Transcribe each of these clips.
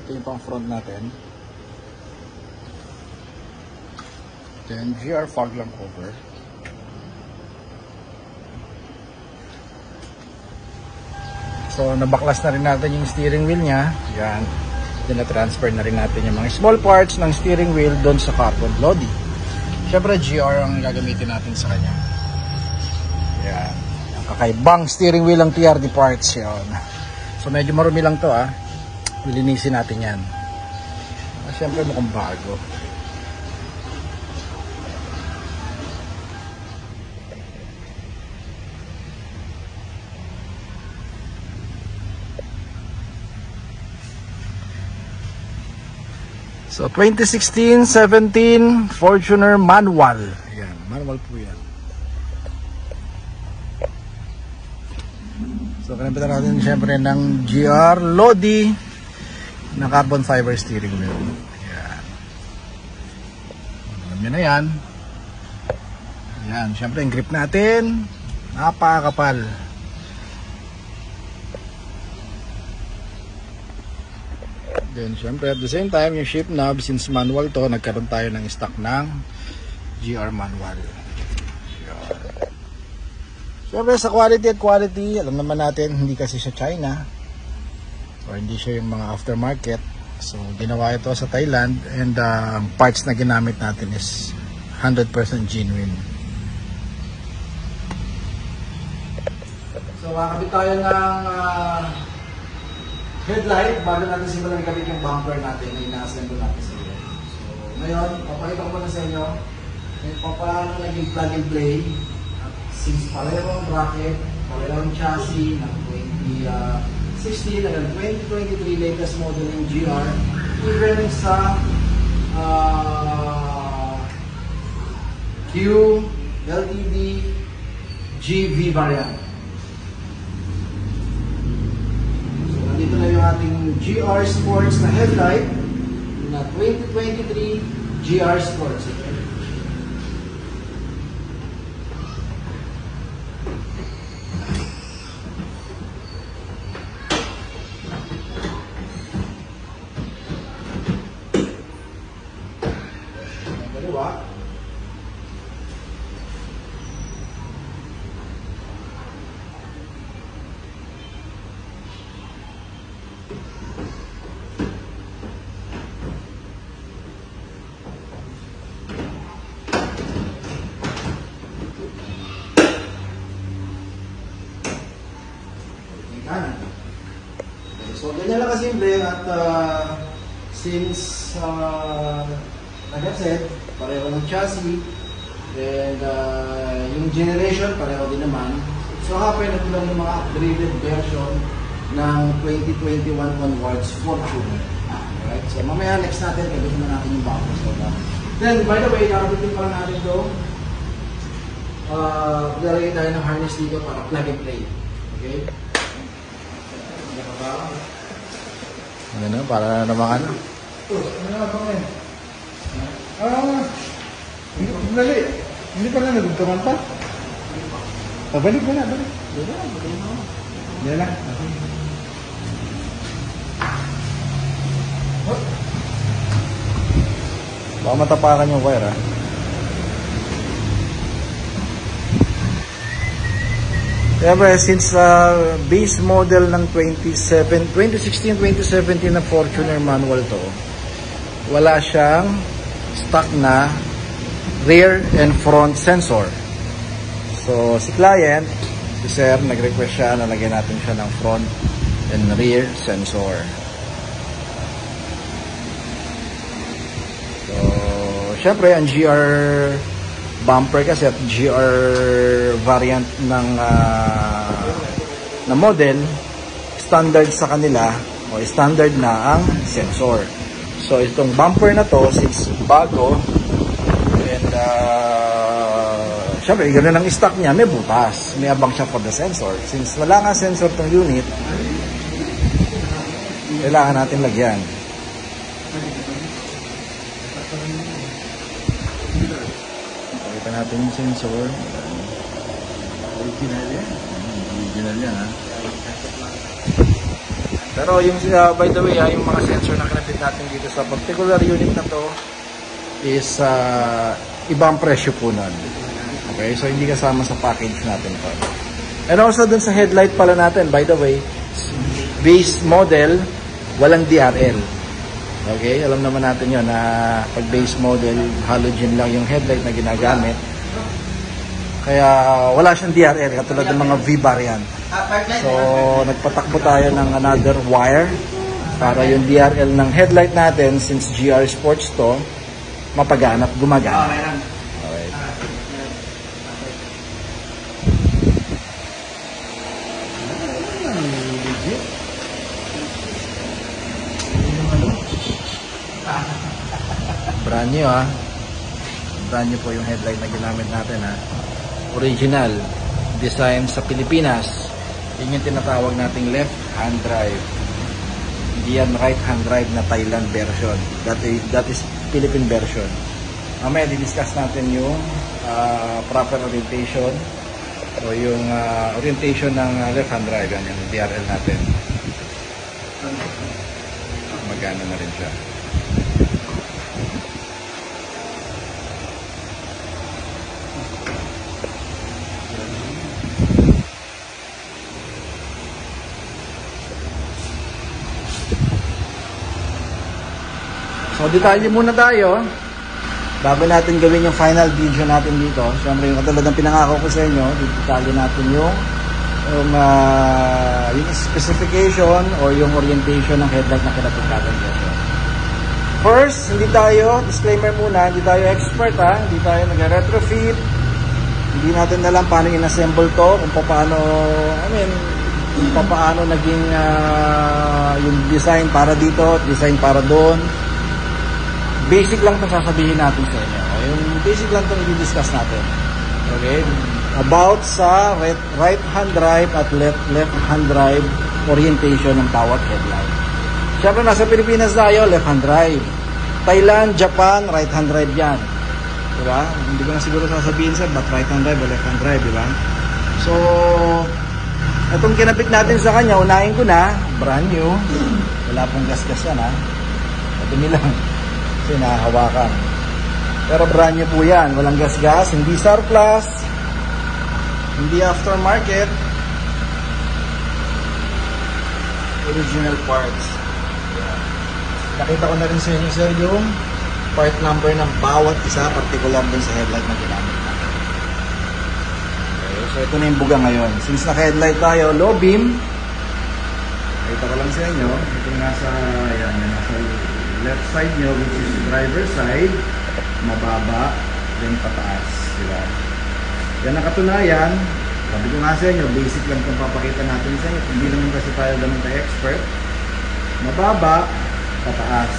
Ito yung pang front natin. Then GR fog lamp cover. So nabaklas na rin natin yung steering wheel nya. Yan. Then na-transfer na rin natin yung mga small parts ng steering wheel doon sa carbon body. Siyempre GR ang gagamitin natin sa kanya. Yan. Ang kakaibang steering wheel ang TRD parts yun. So medyo marumi lang to ah. Lilinisin natin yan. Siyempre mukhang bago. So 2016-17 Fortuner manual. Ayan, manual po yan. So kinampitan natin siyempre ng GR Lodi na carbon fiber steering wheel. Ayan. Alam nyo na yan. Ayan, siyempre yung grip natin napakakapal. Then syempre at the same time yung shift knob, since manual to, nagkaroon tayo ng stock ng GR manual. Syempre sa quality at quality, alam naman natin hindi kasi siya China or hindi siya yung mga aftermarket. So ginawa ito sa Thailand and parts na ginamit natin is 100% genuine. So kakabit tayo ng headlight bago natin simulan gamit yung bumper natin na ina-assemble natin sa iyo. So, ngayon, papakita ko muna sa inyo kung paano naging plug and play. Since pareho ang bracket, pareho ang chassis ng 2016 hanggang 2023 latest model ng GR, even sa Q, LTD, GV variant. Dito na yung ating GR Sports na headlight na 2023 GR Sports. Okay? Dalawa. So, ganyan lang kasimple at since like I said, pareho ng chassis and yung generation pareho din naman. So, happen na lang yung mga upgraded version ng 2021 onwards Fortuner. Alright, so mamaya next natin, kabitin na natin yung bumper. So, then, by the way, nakabitin pa lang natin ito. Lalagay tayo ng harness dito para plug and play. Okay? Ano na, para naman ano? Ano na ba ngayon? Hindi pa na nagugtaman pa? Balik mo na, balik. Yan lang. Baka matapakan yung wire ha. Siyempre, since base model ng 2016-2017 na Fortuner manual to, wala siyang stock na rear and front sensor. So, si client, si sir, nag-request siya na lagyan natin siya ng front and rear sensor. So, siyempre, ang GR bumper kasi at GR variant ng na model, standard sa kanila o standard na ang sensor. So itong bumper na to, since bago and syempre ganoon ang stock niya, may butas, may abang siya for the sensor. Since wala nga sensor tong unit, kailangan natin lagyan. Natin yung sensor. Original yan. Original yan ha. Pero yung by the way, yung mga sensor na kinabit natin dito sa particular unit na to is ibang presyo po nun. Okay, so hindi kasama sa package natin to. And also dun sa headlight pala natin, by the way, base model, walang DRL. Okay, alam naman natin yun na pag base model, halogen lang yung headlight na ginagamit. Kaya wala siyang DRL, katulad ng mga V-variant. So, nagpatakbo tayo ng another wire para yung DRL ng headlight natin, since GR Sports to, mapagana at gumagana. Okay. Brand new brand new po yung headlight na ginamit natin original design sa Pilipinas. Yun yung tinatawag nating left hand drive, hindi yan right hand drive na Thailand version. That is Philippine version. Mamaya di-discuss natin yung proper orientation o yung orientation ng left hand drive, yan yung DRL natin. Magana na rin siya. So, detalye muna tayo bago natin gawin yung final video natin dito. Siyempre, yung katulad ng pinangako ko sa inyo, detalye natin yung specification or yung orientation ng headlight na kinabit natin dito. First, disclaimer muna, hindi tayo expert hindi tayo nag-retrofit, hindi natin alam paano in-assemble to, kung paano, kung paano naging yung design para dito, design para doon. Basic lang itong sasabihin natin sa inyo. Yung basic lang itong i-discuss natin. Okay? About sa right hand drive at left hand drive orientation ng bawat headlight. Siyempre, nasa Pilipinas tayo, left hand drive. Thailand, Japan, right hand drive yan. Diba? Hindi ko na siguro sasabihin sa but right hand drive o left hand drive, diba? So, itong kinapit natin sa kanya, unahin ko na, brand new. Wala pong gas-gas yan, Madumi lang. Kasi nakahawakan. Pero brand new po yan. Walang gas-gas, hindi surplus, hindi aftermarket. Original parts. Nakita ko na rin sa inyo, sir, yung part number ng bawat isa, particular din sa headlight na ginamit natin. Okay, so ito na yung buga ngayon. Since naka-headlight tayo, low beam, nakita ko lang sa inyo, ito nasa left side nyo, which is driver side, mababa, then pataas. Diba? Yan ang katunayan. Sabi ko nga sa inyo, basic lang itong papakita natin sa inyo. Hindi naman kasi tayo ganun ka-expert. Mababa, pataas.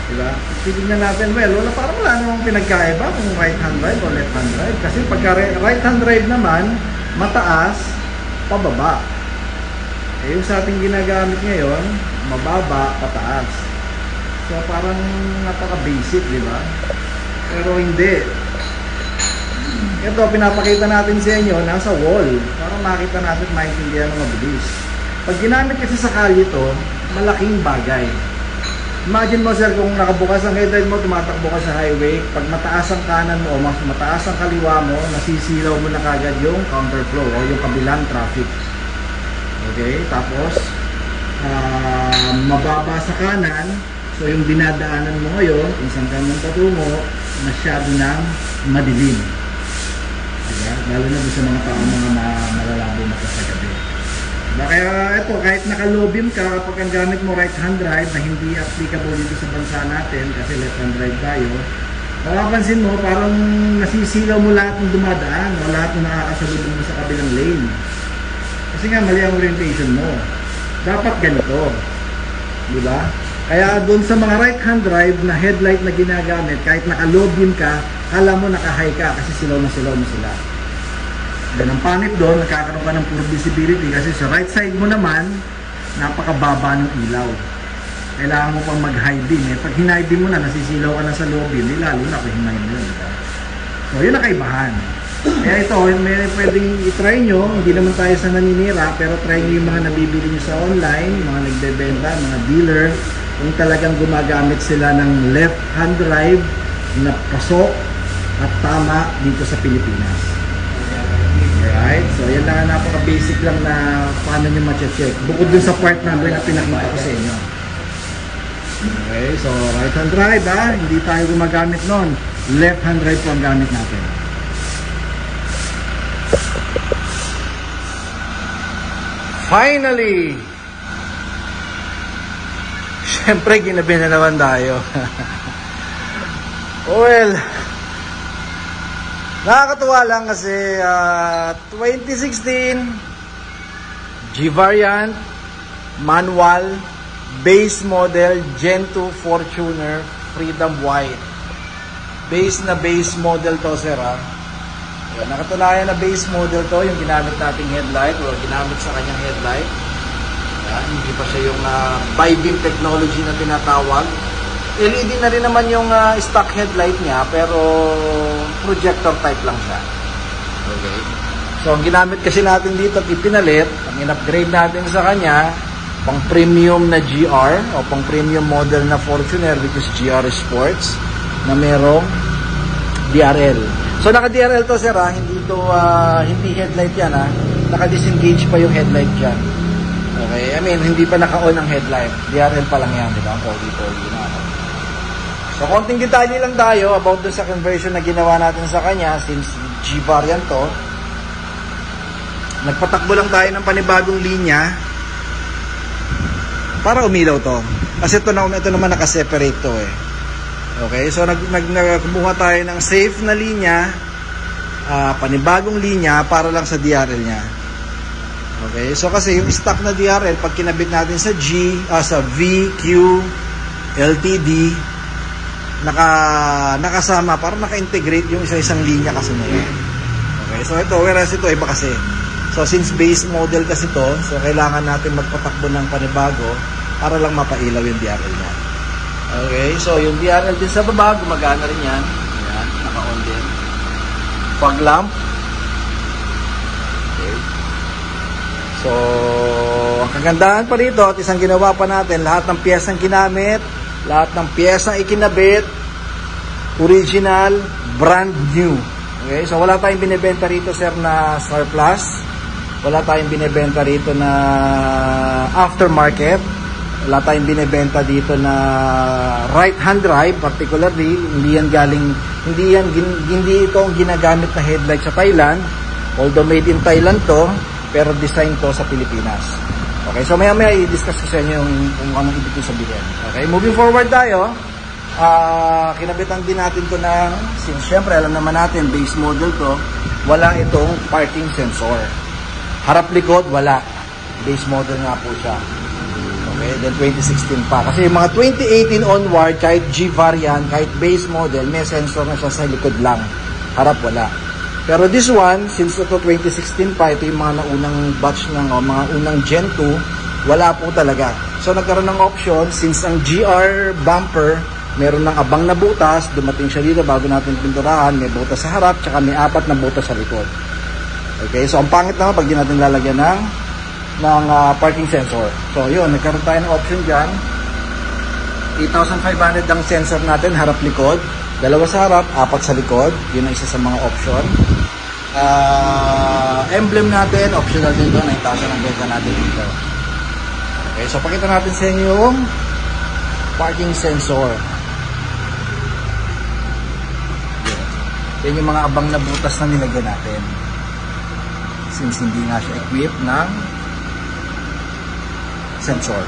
Diba? Tignan natin, parang wala namang pinagkaiba kung right hand drive o left hand drive. Kasi pagka right hand drive naman, mataas, pababa. Yung sa ating ginagamit ngayon, mababa, pataas. So parang napaka-basic, di ba? Pero hindi. Ito, pinapakita natin sa inyo, nasa wall. Para makita natin, maintindihan ng mabilis. Pag ginamit kasi sa kalye ito, malaking bagay. Imagine mo, sir, kung nakabukas ang headlight mo, tumatakbo ka sa highway, pag mataas ang kanan mo o mas mataas ang kaliwa mo, nasisilaw mo na kagad yung counterflow o yung kabilang traffic. Okay? Tapos, mababa sa kanan, so yung dinadaanan mo ngayon, kung saan ka nang patungo, masyado ng madilim. Diba? Lalo na sa mga tao, mga malalabo na sa gabi. Diba? Kaya ito, kahit naka-low beam ka, kapag ang gamit mo right hand drive na hindi applicable dito sa bansa natin, kasi left hand drive tayo, mapapansin mo, parang nasisilaw mo lahat ng dumadaan o lahat ng nakakasalubong mo sa kabilang lane. Kasi nga, mali ang orientation mo. Dapat ganito. Diba? Kaya doon sa mga right hand drive na headlight na ginagamit, kahit naka-low beam ka, alam mo naka-high ka kasi silaw mo sila. Then ang panit doon, nakakaroon ka ng poor visibility kasi sa right side mo naman, napakababa ng ilaw. Kailangan mo pang mag-high beam. Pag high beam mo na, nasisilaw ka na sa low beam, lalo na kung high beam. Diba? So yun ang kaibahan. Kaya ito, may pwedeng i-try nyo. Hindi naman tayo sa naninira, pero try nyo yung mga nabibili nyo sa online, mga nagbebenta, mga dealer, kung talagang gumagamit sila ng left-hand drive na pasok at tama dito sa Pilipinas. Alright, so yan lang, napaka-basic lang na paano nyo ma-check. Bukod dun sa part number na pinakita ko sa inyo. Okay, so right-hand drive hindi tayo gumagamit nun. Left-hand drive po ang gamit natin. Finally! Siyempre, ginabi na naman tayo. Well, nakakatuwa lang kasi 2016 G-Variant manual base model Gen 2 Fortuner Freedom White. Base na base model to, sir, Yan, nakatunayan na base model to, yung ginamit nating headlight o ginamit sa kanyang headlight. Yan, hindi pa siya yung bi-beam technology na tinatawag. LED na rin naman yung stock headlight niya, pero projector type lang siya. Okay. So, ang ginamit kasi natin dito at ipinalit, ang in-upgrade natin sa kanya, pang premium na GR o pang premium model na Fortuner, which is GR Sports, na merong DRL. So naka-DRL to, sir, hindi headlight yan, naka-disengage pa yung headlight dyan. Okay, I mean, hindi pa naka-on ang headlight. DRL pa lang yan, di ba? Pogi-pogi na. So, konting detalye lang tayo about dun sa conversion na ginawa natin sa kanya since G-Variant to. Nagpatakbo lang tayo ng panibagong linya para umilaw to. Kasi ito naman naka-separate to Okay, so nagkumuha tayo ng safe na linya, panibagong linya para lang sa DRL niya. Okay, so kasi yung stock na DRL, pag kinabit natin sa sa V, Q, LTD, nakasama, para naka-integrate yung isa-isang linya kasi na yun. Okay, so ito, whereas ito, iba kasi. So since base model kasi to, so kailangan natin magpatakbo ng panibago para lang mapailaw yung DRL niya. Okay, so yung DRL din sa baba, gumagana rin yan. Ayan, naka-on din. Fog lamp. Okay. So, ang kagandahan pa rito at isang ginawa pa natin, lahat ng piyesang ginamit, lahat ng piyesang ikinabit, original, brand new. Okay, so wala tayong binibenta rito, sir, na Star Plus. Wala tayong binibenta rito na aftermarket. Wala tayong binibenta dito na right-hand drive, particularly, hindi ito ang ginagamit na headlight sa Thailand, although made in Thailand to, pero design to sa Pilipinas. Okay, so maya-maya i-discuss ko sa inyo kung anong ibig ko sabihin. Okay, moving forward tayo, kinabitan din natin to ng, since syempre alam naman natin, base model to, wala itong parking sensor. Harap-likod, wala. Base model nga po siya. Okay, then 2016 pa. Kasi yung mga 2018 onward, kahit G-Variant, kahit base model, may sensor na siya sa likod lang. Harap, wala. Pero this one, since ito 2016 pa, ito yung mga naunang batch ng, mga unang Gen 2, wala po talaga. So, nagkaroon ng option, since ang GR bumper, meron ng abang na butas, dumating siya dito bago natin pinturahan, may butas sa harap, tsaka may 4 na butas sa likod. Okay, so ang pangit naman pag di natin lalagyan ng parking sensor. So yun, nagkaroon tayo ng option dyan. 8,500 ang sensor natin, harap-likod. 2 sa harap, 4 sa likod. Yun ang isa sa mga option. Emblem natin, optional din doon. 9,000 ang benta natin dito. Okay, so pakita natin sa inyo yung parking sensor. Yan yung mga abang na butas na nilagyan natin. Since hindi nga siya equipped ng sensor.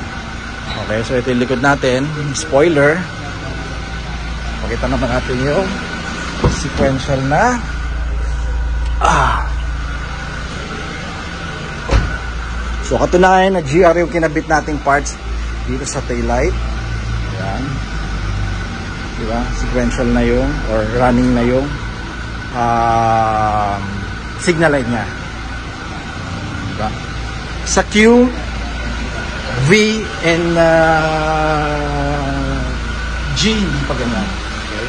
Okay, so ito yung likod natin. Spoiler. Pakita naman natin yung sequential na so katunayan na GR yung kinabit nating parts dito sa taillight. Ayan. Diba? Sequential na yung or running na yung signal light nya. Diba? Sa Q, V, and G, hindi pa ganyan. Okay?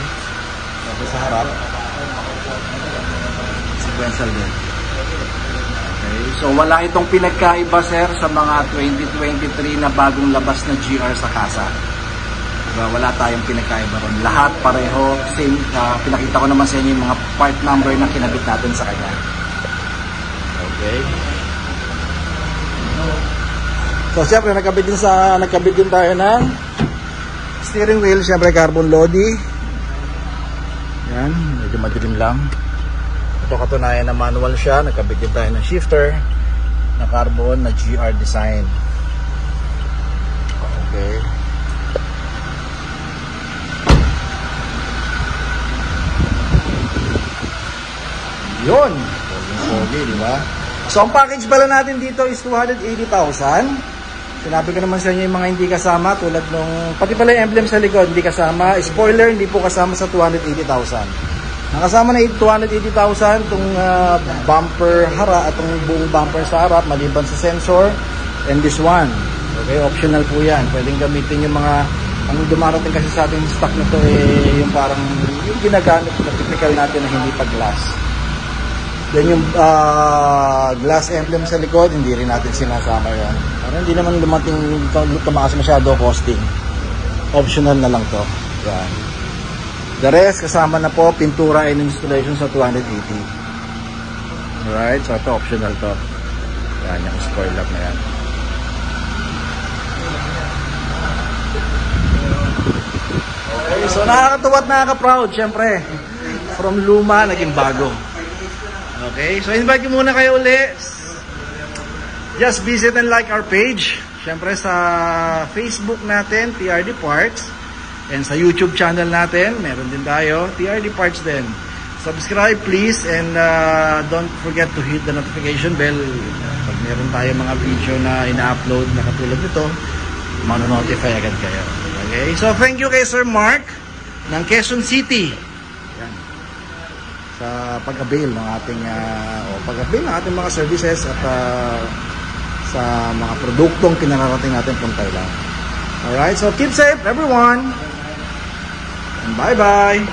So, sa harap, sequential din. Okay, so wala itong pinagkaiba sir sa mga 2023 na bagong labas na GR sa kasa. Diba? Wala tayong pinagkaiba ron. Lahat pareho, same. Pinakita ko naman sa inyo yung mga part number na kinabit natin sa kanya. Okay. So syempre nagkabit din tayo ng steering wheel, syempre carbon lodi. Yan, medyo madilim lang. Ito katunayan na manual siya. Nagkabit din tayo ng shifter na carbon na GR design. Okay. Yun. Pogi, di ba? So, ang package pala natin dito is 280,000. Sinabi ko naman sa inyo yung mga hindi kasama tulad nung, pati pala yung emblem sa likod, hindi kasama. Spoiler, hindi po kasama sa 280,000. Nakasama na 280,000 itong bumper harap at itong buong bumper sa harap, maliban sa sensor, and this one. Okay, optional po yan. Pwedeng gamitin yung mga, ang dumarating kasi sa ating stock na to yung parang, yung ginagamit na typical natin na hindi pa glass. Then yung glass emblem sa likod, hindi rin natin sinasama yan. Parang hindi naman tumakas masyado costing. Optional na lang to. Yan. The rest, kasama na po, pintura and installation sa 280. Alright, so ito optional to. Yan, yung spoil up na yan. Okay, so nakakatuwa at nakaka-proud, syempre. From luma, naging bago. Okay, so invite ko muna kayo uli. Just visit and like our page. Siyempre sa Facebook natin, TRD Parts. And sa YouTube channel natin, meron din tayo, TRD Parts din. Subscribe please and don't forget to hit the notification bell. Pag meron tayo mga video na ina-upload na katulad nito, mano-notify agad kayo. Okay, so thank you kay Sir Mark ng Quezon City. Sa pag-avail ng ating mga services at sa mga produktong pinararating natin from Thailand. Alright, so keep safe everyone and bye bye.